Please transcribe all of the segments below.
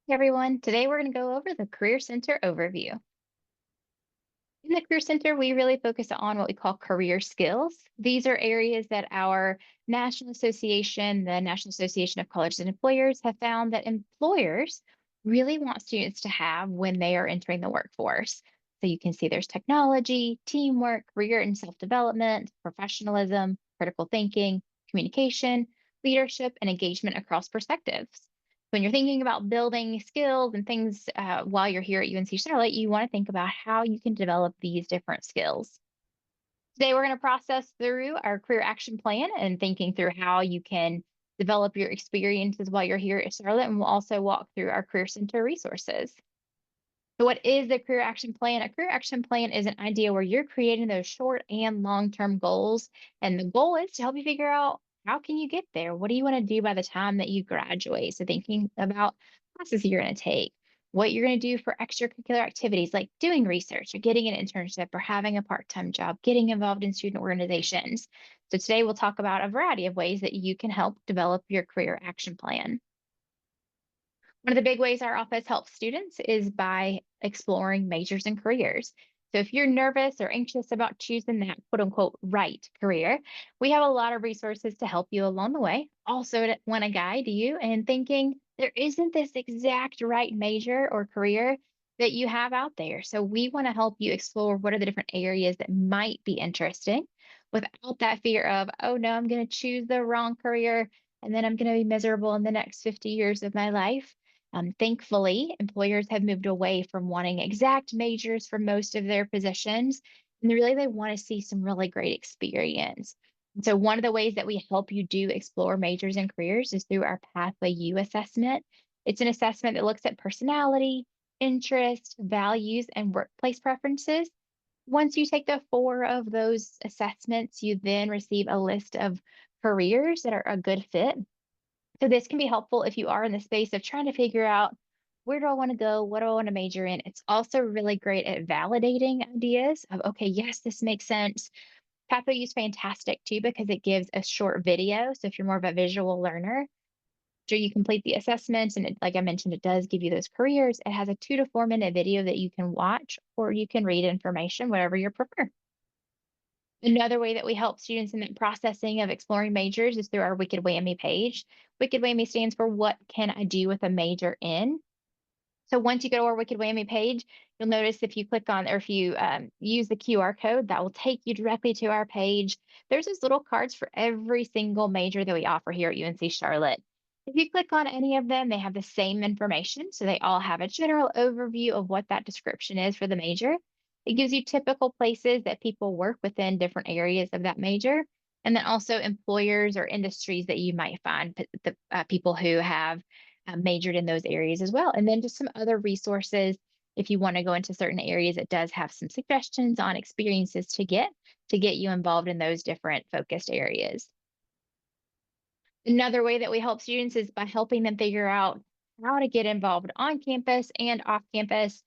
Hey everyone, today we're going to go over the Career Center overview. In the Career Center, we really focus on what we call career skills. These are areas that our National Association, the National Association of Colleges and Employers, have found that employers really want students to have when they are entering the workforce. So you can see there's technology, teamwork, career and self development, professionalism, critical thinking, communication, leadership, and engagement across perspectives. When you're thinking about building skills and things while you're here at UNC Charlotte, you want to think about how you can develop these different skills. Today, we're going to process through our career action plan and thinking through how you can develop your experiences while you're here at Charlotte. And we'll also walk through our Career Center resources. So, what is a career action plan? A career action plan is an idea where you're creating those short and long-term goals. And the goal is to help you figure out how can you get there? What do you want to do by the time that you graduate? So thinking about classes you're going to take, what you're going to do for extracurricular activities like doing research or getting an internship or having a part-time job, getting involved in student organizations. So today we'll talk about a variety of ways that you can help develop your career action plan. One of the big ways our office helps students is by exploring majors and careers. So if you're nervous or anxious about choosing that quote unquote right career, we have a lot of resources to help you along the way. Also, to want to guide you in thinking there isn't this exact right major or career that you have out there. So we want to help you explore what are the different areas that might be interesting without that fear of, oh no, I'm going to choose the wrong career and then I'm going to be miserable in the next 50 years of my life. Thankfully, employers have moved away from wanting exact majors for most of their positions, and really they want to see some really great experience. And so, one of the ways that we help you do explore majors and careers is through our Pathway U assessment. It's an assessment that looks at personality, interest, values, and workplace preferences. Once you take the four of those assessments, you then receive a list of careers that are a good fit. So this can be helpful if you are in the space of trying to figure out where do I want to go? What do I want to major in? It's also really great at validating ideas of, okay, yes, this makes sense. Pathway is fantastic too because it gives a short video. So if you're more of a visual learner, after you complete the assessments, and like I mentioned, it does give you those careers. It has a 2 to 4 minute video that you can watch or you can read information, whatever you prefer. Another way that we help students in the processing of exploring majors is through our Wicked Whammy page. Wicked Whammy stands for What Can I Do with a Major in? So once you go to our Wicked Whammy page, you'll notice if you click on or if you use the QR code, that will take you directly to our page. There's those little cards for every single major that we offer here at UNC Charlotte. If you click on any of them, they have the same information. So they all have a general overview of what that description is for the major. It gives you typical places that people work within different areas of that major. And then also employers or industries that you might find the people who have majored in those areas as well. And then just some other resources if you want to go into certain areas, it does have some suggestions on experiences to get you involved in those different focused areas. Another way that we help students is by helping them figure out how to get involved on campus and off campus.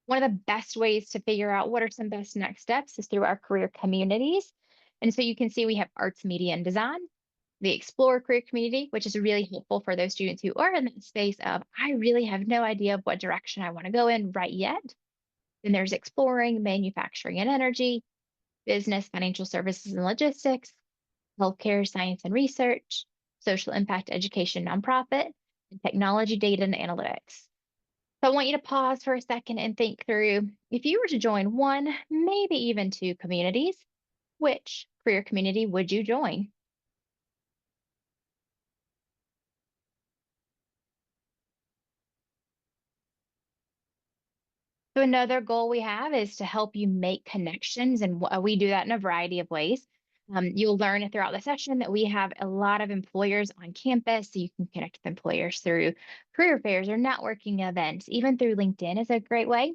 One of the best ways to figure out what are some best next steps is through our career communities. And so you can see we have arts, media, and design, the Explore Career Community, which is really helpful for those students who are in that space of, I really have no idea of what direction I want to go in right yet. Then there's Exploring Manufacturing and Energy, Business, Financial Services and Logistics, Healthcare, Science and Research, Social Impact Education Nonprofit, and Technology, Data, and Analytics. So I want you to pause for a second and think through if you were to join one, maybe even two communities, which career community would you join? So another goal we have is to help you make connections, and we do that in a variety of ways. You'll learn throughout the session that we have a lot of employers on campus, so you can connect with employers through career fairs or networking events, even through LinkedIn is a great way.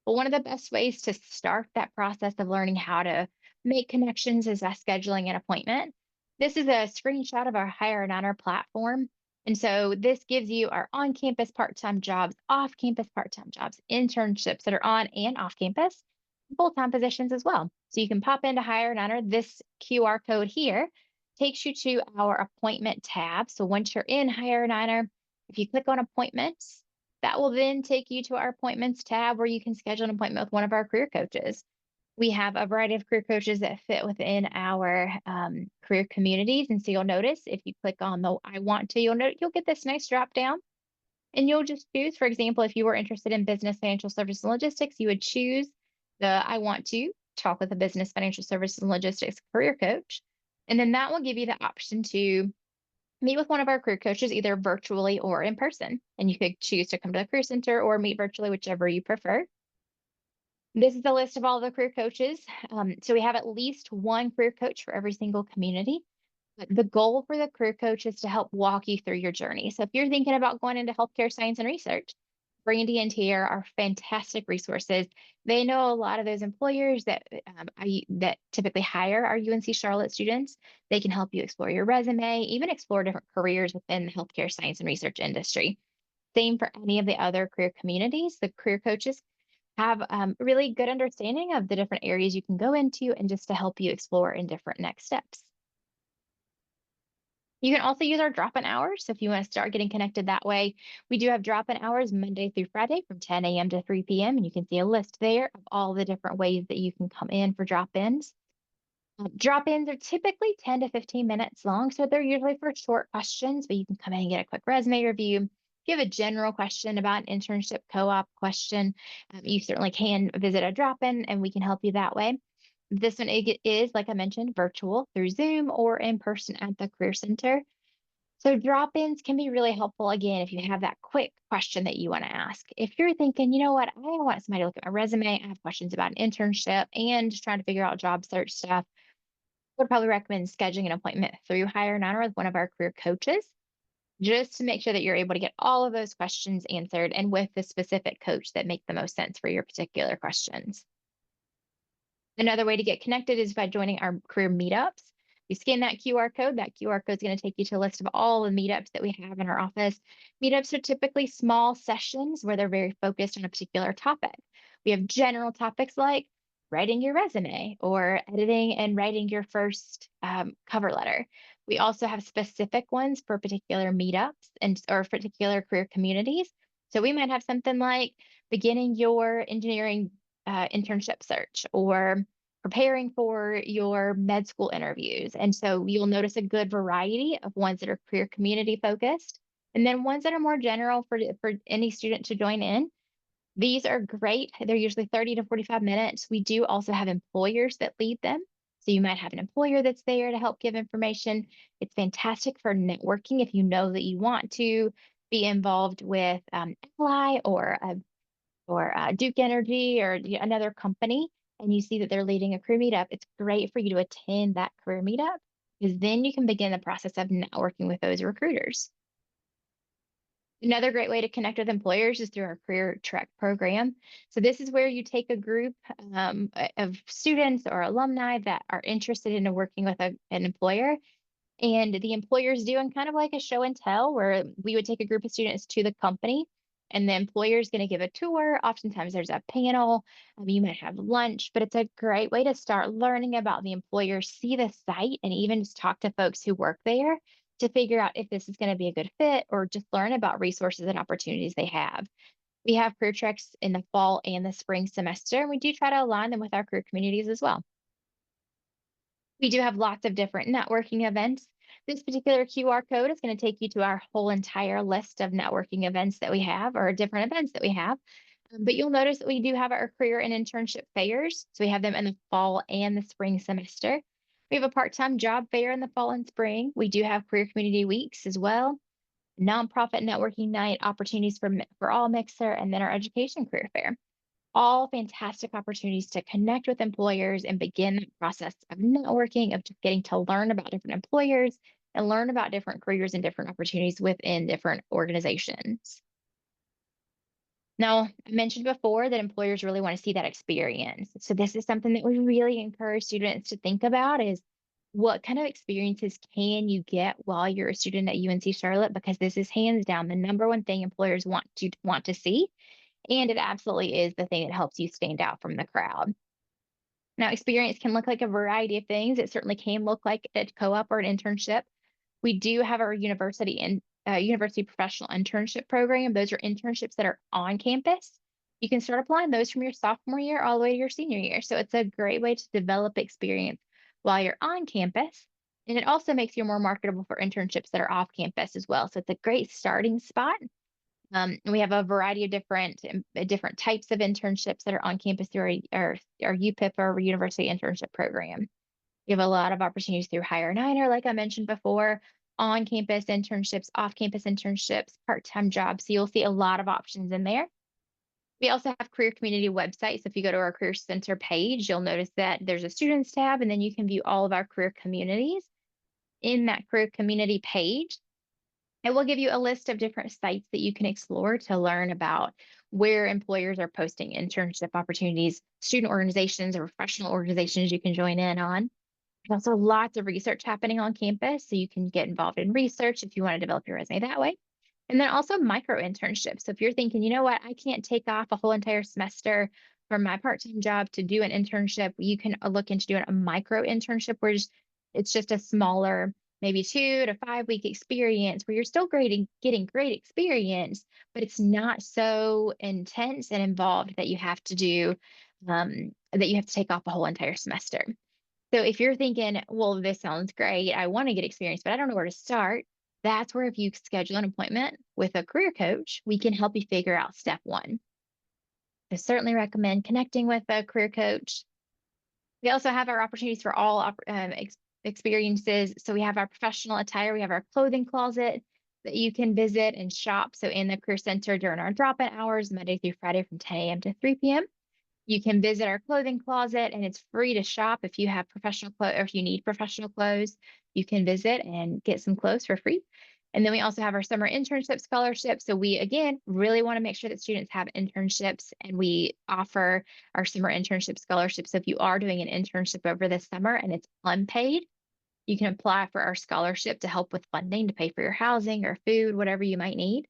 But one of the best ways to start that process of learning how to make connections is by scheduling an appointment. This is a screenshot of our Hire an Honor platform. And so this gives you our on campus part time jobs, off campus part time jobs, internships that are on and off campus, full time positions as well. So you can pop into Hire an Honor. This QR code here takes you to our appointment tab. So once you're in Hire an Honor, if you click on appointments, That will then take you to our appointments tab where you can schedule an appointment with one of our career coaches. We have a variety of career coaches that fit within our career communities. And so you'll notice if you click on the I want to, you'll get this nice drop down and you'll just choose, for example, if you were interested in business, financial services, and logistics, you would choose the I want to talk with a business, financial services, and logistics career coach. And then that will give you the option to meet with one of our career coaches, either virtually or in person. And you could choose to come to the career center or meet virtually, whichever you prefer. This is a list of all the career coaches. So we have at least one career coach for every single community. But the goal for the career coach is to help walk you through your journey. So if you're thinking about going into healthcare science and research, Brandy and Tier are fantastic resources. They know a lot of those employers that typically hire our UNC Charlotte students. They can help you explore your resume, even explore different careers within the healthcare science and research industry. Same for any of the other career communities. The career coaches have really good understanding of the different areas you can go into and just to help you explore in different next steps. You can also use our drop-in hours. So if you want to start getting connected that way, we do have drop-in hours Monday through Friday from 10 a.m. to 3 p.m. And you can see a list there of all the different ways that you can come in for drop-ins. Drop-ins are typically 10 to 15 minutes long, so they're usually for short questions, but you can come in and get a quick resume review. If you have a general question about an internship co-op question, you certainly can visit a drop-in and we can help you that way. This one is, like I mentioned, virtual through Zoom or in person at the Career Center. So drop-ins can be really helpful again if you have that quick question that you want to ask. If you're thinking, you know what, I want somebody to look at my resume, I have questions about an internship and just trying to figure out job search stuff, I would probably recommend scheduling an appointment through Hire an Honor with one of our career coaches, just to make sure that you're able to get all of those questions answered and with the specific coach that make the most sense for your particular questions. Another way to get connected is by joining our career meetups. You scan that QR code. That QR code is going to take you to a list of all the meetups that we have in our office. Meetups are typically small sessions where they're very focused on a particular topic. We have general topics like writing your resume or editing and writing your first cover letter. We also have specific ones for particular meetups and or particular career communities. So we might have something like beginning your engineering internship search or preparing for your med school interviews. And so you'll notice a good variety of ones that are career community focused and then ones that are more general for any student to join in. These are great. They're usually 30 to 45 minutes. We do also have employers that lead them. So you might have an employer that's there to help give information. It's fantastic for networking if you know that you want to be involved with Ally or Duke Energy or another company, and you see that they're leading a career meetup, it's great for you to attend that career meetup because then you can begin the process of networking with those recruiters. Another great way to connect with employers is through our Career Trek program. So this is where you take a group of students or alumni that are interested in working with an employer and the employer's doing kind of like a show and tell where we would take a group of students to the company and the employer is going to give a tour. Oftentimes there's a panel. You might have lunch, but it's a great way to start learning about the employer, see the site, and even just talk to folks who work there to figure out if this is going to be a good fit or just learn about resources and opportunities they have. We have career treks in the fall and the spring semester, and we do try to align them with our career communities as well. We do have lots of different networking events. This particular QR code is going to take you to our whole entire list of networking events that we have or different events that we have. But you'll notice that we do have our career and internship fairs. So we have them in the fall and the spring semester. We have a part-time job fair in the fall and spring. We do have career community weeks as well. Nonprofit networking night, opportunities for all mixer, and then our education career fair. All fantastic opportunities to connect with employers and begin the process of networking, of just getting to learn about different employers and learn about different careers and different opportunities within different organizations. Now, I mentioned before that employers really want to see that experience. So this is something that we really encourage students to think about is what kind of experiences can you get while you're a student at UNC Charlotte? Because this is hands down the number one thing employers want to see. And it absolutely is the thing that helps you stand out from the crowd. Now, experience can look like a variety of things. It certainly can look like a co-op or an internship. We do have our university University Professional Internship Program. Those are internships that are on campus. You can start applying those from your sophomore year all the way to your senior year. So it's a great way to develop experience while you're on campus. And it also makes you more marketable for internships that are off campus as well. So it's a great starting spot. And we have a variety of different types of internships that are on campus through our UPIP, or University Internship Program. You have a lot of opportunities through Hire Niner, like I mentioned before, on campus internships, off campus internships, part time jobs. So you'll see a lot of options in there. We also have career community websites. If you go to our Career Center page, you'll notice that there's a students tab, and then you can view all of our career communities in that career community page. It will give you a list of different sites that you can explore to learn about where employers are posting internship opportunities, student organizations or professional organizations you can join in on. There's also lots of research happening on campus, so you can get involved in research if you want to develop your resume that way. And then also micro internships. So if you're thinking, you know what, I can't take off a whole entire semester from my part-time job to do an internship, you can look into doing a micro internship where it's just a smaller, maybe 2 to 5 week experience where you're still getting great experience, but it's not so intense and involved that you have to take off a whole entire semester. So if you're thinking, well, this sounds great, I want to get experience, but I don't know where to start, that's where if you schedule an appointment with a career coach, we can help you figure out step one. I certainly recommend connecting with a career coach. We also have our opportunities for all experiences. So we have our professional attire, we have our clothing closet that you can visit and shop. So in the Career Center during our drop-in hours, Monday through Friday from 10 a.m. to 3 p.m. You can visit our clothing closet, and it's free to shop if you have professional clothes, or if you need professional clothes, you can visit and get some clothes for free. And then we also have our summer internship scholarship. So we, again, really want to make sure that students have internships, and we offer our summer internship scholarship. So if you are doing an internship over the summer and it's unpaid, you can apply for our scholarship to help with funding to pay for your housing or food, whatever you might need.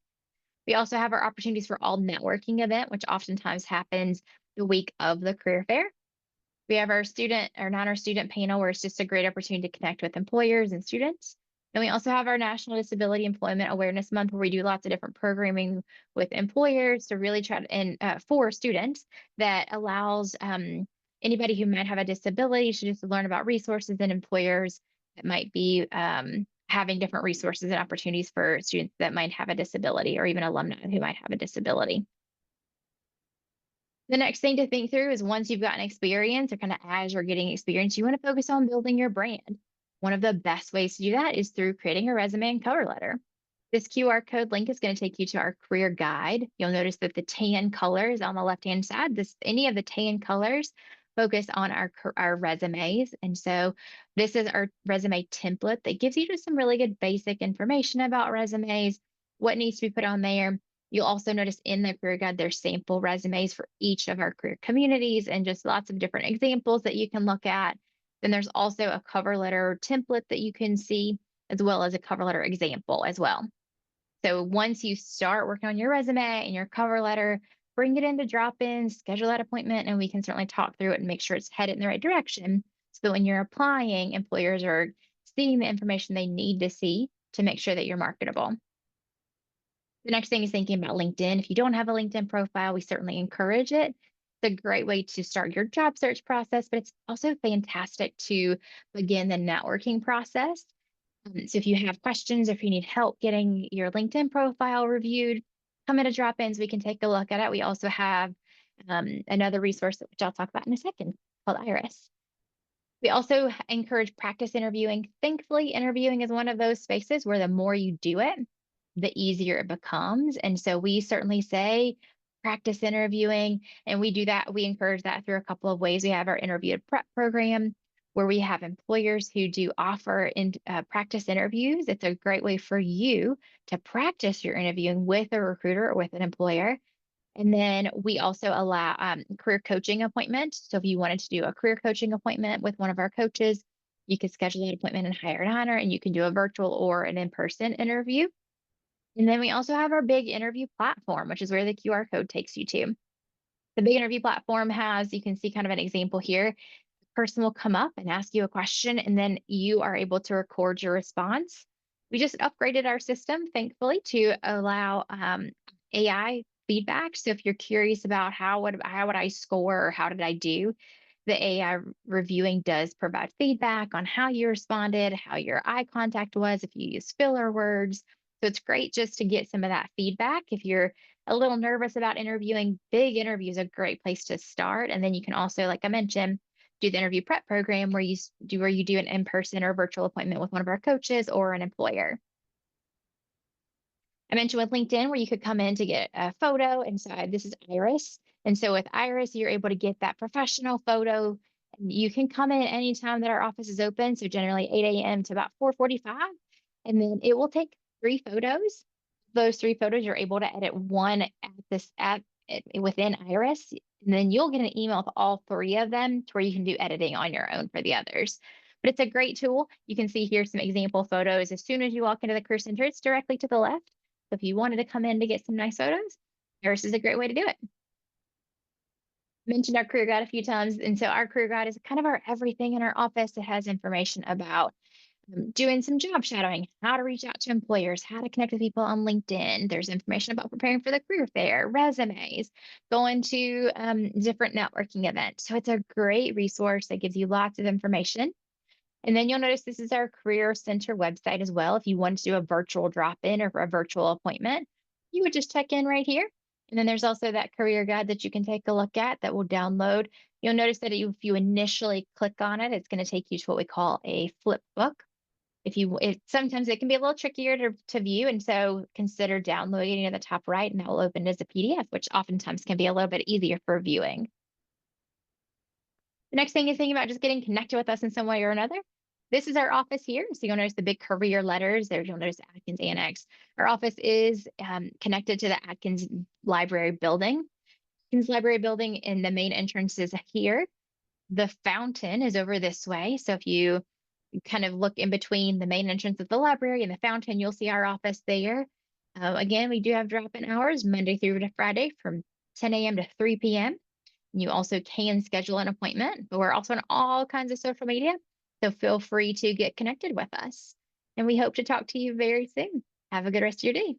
We also have our opportunities for all networking event, which oftentimes happens the week of the career fair. We have our non-our student panel, where it's just a great opportunity to connect with employers and students. And we also have our National Disability Employment Awareness Month, where we do lots of different programming with employers to really try to, and for students, that allows anybody who might have a disability to just learn about resources and employers that might be having different resources and opportunities for students that might have a disability, or even alumni who might have a disability. The next thing to think through is, once you've gotten experience, or kind of as you're getting experience, you want to focus on building your brand. One of the best ways to do that is through creating a resume and cover letter. This QR code link is going to take you to our career guide. You'll notice that the tan colors on the left-hand side, any of the tan colors focus on our resumes. And so this is our resume template that gives you just some really good basic information about resumes, what needs to be put on there. You'll also notice in the career guide, there's sample resumes for each of our career communities, and just lots of different examples that you can look at. Then there's also a cover letter template that you can see, as well as a cover letter example as well. So once you start working on your resume and your cover letter, bring it into drop-in, schedule that appointment, and we can certainly talk through it and make sure it's headed in the right direction, so that when you're applying, employers are seeing the information they need to see to make sure that you're marketable. The next thing is thinking about LinkedIn. If you don't have a LinkedIn profile, we certainly encourage it. It's a great way to start your job search process, but it's also fantastic to begin the networking process. So if you have questions, if you need help getting your LinkedIn profile reviewed, come into drop-ins, we can take a look at it. We also have another resource, which I'll talk about in a second, called Iris. We also encourage practice interviewing. Thankfully, interviewing is one of those spaces where the more you do it, the easier it becomes. And so we certainly say practice interviewing, and we do that. We encourage that through a couple of ways. We have our interview prep program, where we have employers who do offer practice interviews. It's a great way for you to practice your interviewing with a recruiter or with an employer. And then we also allow career coaching appointments. So if you wanted to do a career coaching appointment with one of our coaches, you could schedule an appointment in Hire Honor, and you can do a virtual or an in-person interview. And then we also have our big interview platform, which is where the QR code takes you to. The big interview platform has, you can see kind of an example here. A person will come up and ask you a question, and then you are able to record your response We just upgraded our system, thankfully, to allow AI feedback. So if you're curious about how would I score or how did I do, the AI reviewing does provide feedback on how you responded, how your eye contact was, if you use filler words. So it's great just to get some of that feedback. If you're a little nervous about interviewing, big interview is a great place to start. And then you can also, like I mentioned, do the interview prep program where you do an in-person or virtual appointment with one of our coaches or an employer. I mentioned with LinkedIn where you could come in to get a photo inside. This is Iris. And so with Iris, you're able to get that professional photo. And you can come in anytime that our office is open. So generally 8 a.m. to about 4:45. And then it will take 3 photos. Those 3 photos, you're able to edit one within Iris. And then you'll get an email with all 3 of them to where you can do editing on your own for the others. But it's a great tool. You can see here some example photos. As soon as you walk into the Career Center, it's directly to the left. So if you wanted to come in to get some nice photos, Paris is a great way to do it. Mentioned our career guide a few times. And so our career guide is kind of our everything in our office. It has information about doing some job shadowing, how to reach out to employers, how to connect with people on LinkedIn. There's information about preparing for the career fair, resumes, going to different networking events. So it's a great resource that gives you lots of information. And then you'll notice this is our Career Center website as well. If you want to do a virtual drop in or a virtual appointment, you would just check in right here. And then there's also that career guide that you can take a look at that will download. You'll notice that if you initially click on it, it's going to take you to what we call a flip book. Sometimes it can be a little trickier to view. And so consider downloading it at the top right, and that will open as a PDF, which oftentimes can be a little bit easier for viewing. The next thing is thinking about just getting connected with us in some way or another. This is our office here. So you'll notice the big career letters there. You'll notice Atkins Annex. Our office is connected to the Atkins Library building. Atkins Library building, and the main entrance is here. The fountain is over this way. So if you kind of look in between the main entrance of the library and the fountain, you'll see our office there. Again, we do have drop-in hours Monday through to Friday from 10 a.m. to 3 p.m. You also can schedule an appointment, but we're also on all kinds of social media. So feel free to get connected with us. And we hope to talk to you very soon. Have a good rest of your day.